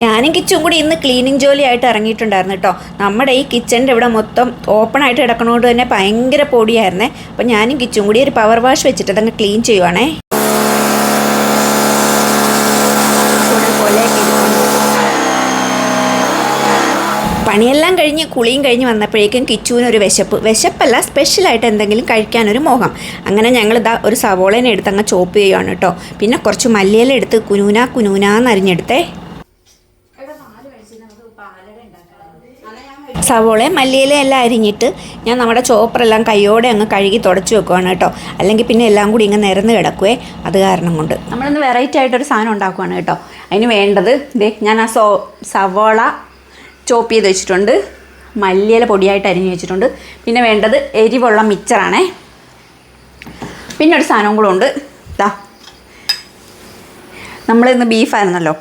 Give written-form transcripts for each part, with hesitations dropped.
ഞാനും കിച്ചും കൂടി ഇന്ന് ക്ലീനിങ് ജോലിയായിട്ട് ഇറങ്ങിയിട്ടുണ്ടായിരുന്നു കേട്ടോ. നമ്മുടെ ഈ കിച്ചണിൻ്റെ ഇവിടെ മൊത്തം ഓപ്പൺ ആയിട്ട് കിടക്കണോണ്ട് തന്നെ ഭയങ്കര പൊടിയായിരുന്നേ. അപ്പം ഞാനും കിച്ചും കൂടി ഒരു പവർ വാഷ് വെച്ചിട്ട് അതങ്ങ് ക്ലീൻ ചെയ്യുവാണേ. പണിയെല്ലാം കഴിഞ്ഞ് കുളിയും കഴിഞ്ഞ് വന്നപ്പോഴേക്കും കിച്ചുവിനൊരു വിശപ്പല്ല, സ്പെഷ്യലായിട്ട് എന്തെങ്കിലും കഴിക്കാനൊരു മോഹം. അങ്ങനെ ഞങ്ങൾ ഒരു സവോളേനെ എടുത്ത് അങ്ങ് ചോപ്പ് ചെയ്യുവാണ് കേട്ടോ. പിന്നെ കുറച്ച് മല്ലിയില എടുത്ത് കുനൂനാന്ന് അരിഞ്ഞെടുത്തേ. സവോളയും മല്ലിയിലയും എല്ലാം അരിഞ്ഞിട്ട് ഞാൻ നമ്മുടെ ചോപ്പറെല്ലാം കൈയോടെ അങ്ങ് കഴുകി തുടച്ച് വെക്കുവാണ് കേട്ടോ. അല്ലെങ്കിൽ പിന്നെ എല്ലാം കൂടി ഇങ്ങ് നിരന്ന് കിടക്കുവേ. അത് കാരണം കൊണ്ട് നമ്മളിന്ന് വെറൈറ്റി ആയിട്ടൊരു സാധനം ഉണ്ടാക്കുവാണ് കേട്ടോ. അതിന് വേണ്ടത് ഞാൻ ആ സവോള ചോപ്പ് ചെയ്ത് വെച്ചിട്ടുണ്ട്, മല്ലിയില പൊടിയായിട്ട് അരിഞ്ഞ് വെച്ചിട്ടുണ്ട്. പിന്നെ വേണ്ടത് എരിവുള്ള മിക്സറാണേ. പിന്നെ ഒരു സാധനവും കൂടെ ഉണ്ട്. നമ്മളിന്ന് ബീഫായിരുന്നല്ലോ,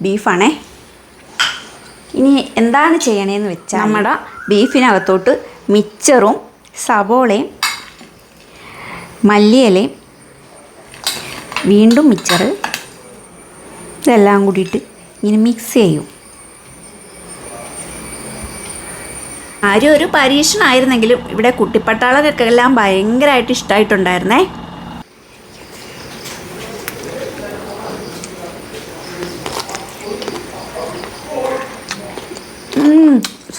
ബീഫാണേ. ഇനി എന്താണ് ചെയ്യണേന്ന് വെച്ചാൽ നമ്മുടെ ബീഫിനകത്തോട്ട് മിക്സറും സവോളയും മല്ലിയിലയും വീണ്ടും മിക്സറ് ഇതെല്ലാം കൂടിയിട്ട് ഇങ്ങനെ മിക്സ് ചെയ്യും. ആരും ഒരു പരീക്ഷണമായിരുന്നെങ്കിലും ഇവിടെ കുട്ടിപ്പട്ടാളകൾക്കെല്ലാം ഭയങ്കരമായിട്ട് ഇഷ്ടമായിട്ടുണ്ടായിരുന്നേ.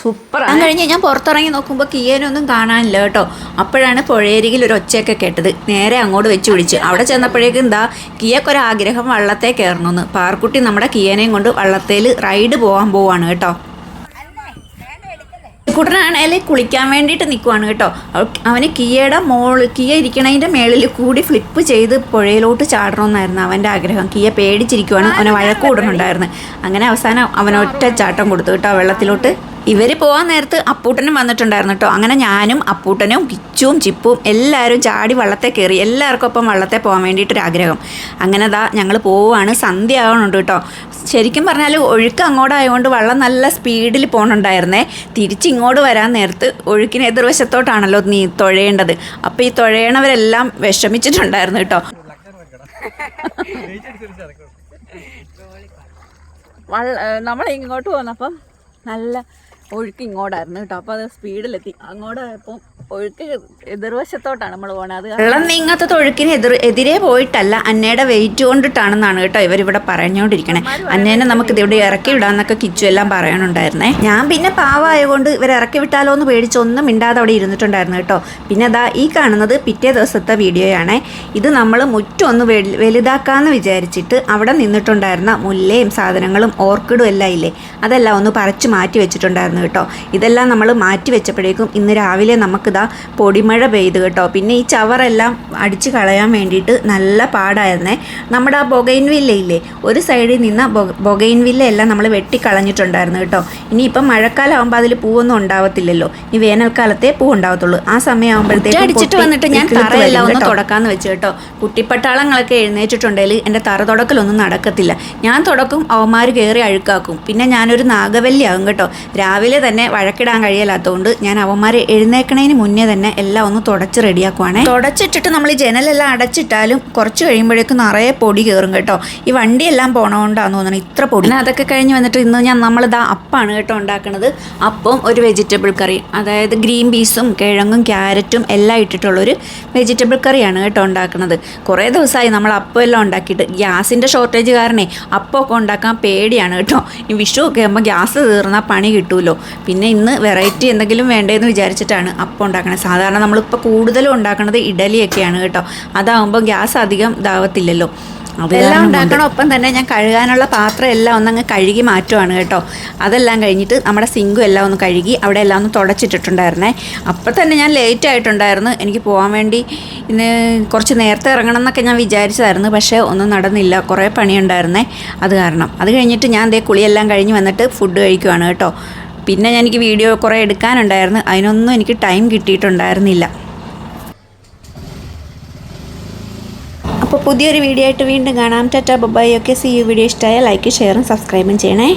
സൂപ്പർ. അത് കഴിഞ്ഞ് ഞാൻ പുറത്തിറങ്ങി നോക്കുമ്പോൾ കിയേനൊന്നും കാണാനില്ല കേട്ടോ. അപ്പോഴാണ് പുഴയരികിൽ ഒരു ഒച്ചയൊക്കെ കേട്ടത്. നേരെ അങ്ങോട്ട് വെച്ച് പിടിച്ചു. അവിടെ ചെന്നപ്പോഴേക്കും കിയക്കൊരാഗ്രഹം വള്ളത്തെ കയറണമെന്ന്. പാർക്കുട്ടി നമ്മുടെ കിയേനെയും കൊണ്ട് വള്ളത്തേൽ റൈഡ് പോകാൻ പോവാണ് കേട്ടോ. കുട്ടനാണേൽ കുളിക്കാൻ വേണ്ടിയിട്ട് നിൽക്കുവാണ് കേട്ടോ. അവന് കിയ ഇരിക്കണതിൻ്റെ മേളിൽ കൂടി ഫ്ലിപ്പ് ചെയ്ത് പുഴയിലോട്ട് ചാടണമെന്നായിരുന്നു അവൻ്റെ ആഗ്രഹം. കിയ പേടിച്ചിരിക്കുവാണ്, അവനെ വഴക്ക് കൂടുന്നുണ്ടായിരുന്നു. അങ്ങനെ അവസാനം അവനൊറ്റ ചാട്ടം കൊടുത്തു കേട്ടോ വെള്ളത്തിലോട്ട്. ഇവർ പോകാൻ നേരത്ത് അപ്പൂട്ടനും വന്നിട്ടുണ്ടായിരുന്നു കേട്ടോ. അങ്ങനെ ഞാനും അപ്പൂട്ടനും കിച്ചും ചിപ്പും എല്ലാവരും ചാടി വള്ളത്തെ കയറി. എല്ലാവർക്കും ഒപ്പം വള്ളത്തെ പോകാൻ വേണ്ടിയിട്ടൊരാഗ്രഹം. അങ്ങനെ ഞങ്ങൾ പോവുകയാണ്. സന്ധ്യ ആവണുണ്ട് കേട്ടോ. ശരിക്കും പറഞ്ഞാൽ ഒഴുക്ക് അങ്ങോട്ടായതുകൊണ്ട് വള്ളം നല്ല സ്പീഡിൽ പോകുന്നുണ്ടായിരുന്നേ. തിരിച്ചിങ്ങോട്ട് വരാൻ നേരത്ത് ഒഴുക്കിന് എതിർവശത്തോട്ടാണല്ലോ തുഴയേണ്ടത്. അപ്പോൾ ഈ തുഴയണവരെല്ലാം വിഷമിച്ചിട്ടുണ്ടായിരുന്നു കേട്ടോ. നമ്മളിങ്ങോട്ട് പോന്നപ്പം നല്ല ഒഴുക്ക് ഇങ്ങോട്ടായിരുന്നു കേട്ടോ. അപ്പോൾ അത് സ്പീഡിലെത്തി. അങ്ങോട്ടായപ്പോൾ ഒഴുക്ക് എതിർവശത്തോട്ടാണ് നമ്മൾ പോകുന്നത്. അത് വെള്ളം നീങ്ങാത്തത് ഒഴുക്കിന് എതിരെ പോയിട്ടല്ല, അന്നയുടെ വെയിറ്റ് കൊണ്ടിട്ടാണെന്നാണ് കേട്ടോ ഇവരിവിടെ പറഞ്ഞുകൊണ്ടിരിക്കണേ. അന്നേനെ നമുക്ക് ഇവിടെ ഇറക്കി വിടാമെന്നൊക്കെ കിച്ചു എല്ലാം പറയാനുണ്ടായിരുന്നേ. ഞാൻ പിന്നെ പാവമായതുകൊണ്ട് ഇവർ ഇറക്കി വിട്ടാലോ എന്ന് പേടിച്ചൊന്നും മിണ്ടാതെ അവിടെ ഇരുന്നിട്ടുണ്ടായിരുന്നു കേട്ടോ. പിന്നെ ഈ കാണുന്നത് പിറ്റേ ദിവസത്തെ വീഡിയോയാണേ. ഇത് നമ്മൾ മുറ്റം ഒന്ന് വലുതാക്കാമെന്ന് വിചാരിച്ചിട്ട് അവിടെ നിന്നിട്ടുണ്ടായിരുന്ന മുല്ലയും സാധനങ്ങളും ഓർക്കിഡും എല്ലാം ഇല്ലേ, അതെല്ലാം ഒന്ന് പറിച്ച് മാറ്റി വെച്ചിട്ടുണ്ടായിരുന്നു കേട്ടോ. ഇതെല്ലാം നമ്മൾ മാറ്റി വെച്ചപ്പോഴേക്കും ഇന്ന് രാവിലെ നമുക്കിതാ പൊടിമഴ പെയ്തു കേട്ടോ. പിന്നെ ഈ ചവറെല്ലാം അടിച്ച് കളയാൻ വേണ്ടിയിട്ട് നല്ല പാടായിരുന്നേ. നമ്മുടെ ആ ബൊഗൈൻവില്ലയില്ലേ, ഒരു സൈഡിൽ നിന്ന് ബൊഗൈൻവില്ല എല്ലാം നമ്മൾ വെട്ടിക്കളഞ്ഞിട്ടുണ്ടായിരുന്നു കേട്ടോ. ഇനിയിപ്പം മഴക്കാലം ആകുമ്പോൾ അതിൽ പൂവൊന്നും ഉണ്ടാവത്തില്ലല്ലോ. ഈ വേനൽക്കാലത്തെ പൂ ഉണ്ടാവത്തുള്ളൂ. ആ സമയമാകുമ്പോഴത്തേക്ക് അടിച്ചിട്ട് വന്നിട്ട് ഞാൻ തറയെല്ലാം ഒന്ന് തുടക്കാന്ന് വെച്ചു കേട്ടോ. കുട്ടിപ്പട്ടാളങ്ങളൊക്കെ എഴുന്നേറ്റിട്ടുണ്ടെങ്കിൽ എൻ്റെ തറ തുടക്കലൊന്നും നടക്കത്തില്ല. ഞാൻ തുടക്കും, അവന്മാർ കയറി അഴുക്കാക്കും. പിന്നെ ഞാനൊരു നാഗവല്ലി ആകും കേട്ടോ. രാവിലെ തന്നെ വഴക്കിടാൻ കഴിയലാത്തതുകൊണ്ട് ഞാൻ അവന്മാരെ എഴുന്നേക്കണതിന് മുന്നേ തന്നെ എല്ലാം ഒന്ന് തുടച്ച് റെഡിയാക്കുവാണേ. തുടച്ചിട്ടിട്ട് നമ്മൾ ഈ ജനലെല്ലാം അടച്ചിട്ടാലും കുറച്ച് കഴിയുമ്പോഴേക്കും നിറയെ പൊടി കയറും കേട്ടോ. ഈ വണ്ടിയെല്ലാം പോണതുകൊണ്ടാന്ന് തോന്നുന്നു ഇത്ര പൊടി. അതൊക്കെ കഴിഞ്ഞ് വന്നിട്ട് ഇന്ന് നമ്മളിതാ അപ്പാണ് കേട്ടോ ഉണ്ടാക്കുന്നത്. അപ്പം ഒരു വെജിറ്റബിൾ കറി, അതായത് ഗ്രീൻ പീസും കിഴങ്ങും ക്യാരറ്റും എല്ലാം ഇട്ടിട്ടുള്ളൊരു വെജിറ്റബിൾ കറിയാണ് കേട്ടോ ഉണ്ടാക്കുന്നത്. കുറേ ദിവസമായി നമ്മൾ അപ്പം എല്ലാം ഉണ്ടാക്കിയിട്ട്. ഗ്യാസിൻ്റെ ഷോർട്ടേജ് കാരണേ അപ്പമൊക്കെ ഉണ്ടാക്കാൻ പേടിയാണ് കേട്ടോ. ഈ വിഷു ഒക്കെ ആകുമ്പോൾ ഗ്യാസ് തീർന്നാൽ പണി കിട്ടുമല്ലോ. പിന്നെ ഇന്ന് വെറൈറ്റി എന്തെങ്കിലും വേണ്ടതെന്ന് വിചാരിച്ചിട്ടാണ് അപ്പം ഉണ്ടാക്കണത്. സാധാരണ നമ്മളിപ്പോൾ കൂടുതലും ഉണ്ടാക്കുന്നത് ഇഡലിയൊക്കെയാണ് കേട്ടോ. അതാകുമ്പോൾ ഗ്യാസ് അധികം ഇതാവത്തില്ലല്ലോ. അതെല്ലാം ഉണ്ടാക്കണം. ഒപ്പം തന്നെ ഞാൻ കഴുകാനുള്ള പാത്രം എല്ലാം ഒന്നങ്ങ് കഴുകി മാറ്റുവാണ് കേട്ടോ. അതെല്ലാം കഴിഞ്ഞിട്ട് നമ്മുടെ സിങ്കും എല്ലാം ഒന്ന് കഴുകി അവിടെ എല്ലാം ഒന്ന് തുടച്ചിട്ടിട്ടുണ്ടായിരുന്നേ. അപ്പം തന്നെ ഞാൻ ലേറ്റ് ആയിട്ടുണ്ടായിരുന്നു. എനിക്ക് പോകാൻ വേണ്ടി ഇന്ന് കുറച്ച് നേരത്തെ ഇറങ്ങണം എന്നൊക്കെ ഞാൻ വിചാരിച്ചതായിരുന്നു. പക്ഷേ ഒന്നും നടന്നില്ല, കുറേ പണിയുണ്ടായിരുന്നേ. അത് കാരണം അത് കഴിഞ്ഞിട്ട് ഞാൻ കുളിയെല്ലാം കഴിഞ്ഞ് വന്നിട്ട് ഫുഡ് കഴിക്കുവാണ് കേട്ടോ. പിന്നെ എനിക്ക് വീഡിയോ കുറേ എടുക്കാനുണ്ടായിരുന്നു. അതിനൊന്നും എനിക്ക് ടൈം കിട്ടിയിട്ടുണ്ടായിരുന്നില്ല. അപ്പോൾ പുതിയൊരു വീഡിയോ ആയിട്ട് വീണ്ടും കാണാം. Ta ta bye. Okay, see you. Video ഇഷ്ടമായ ലൈക്ക് ഷെയറും സബ്സ്ക്രൈബും ചെയ്യണേ.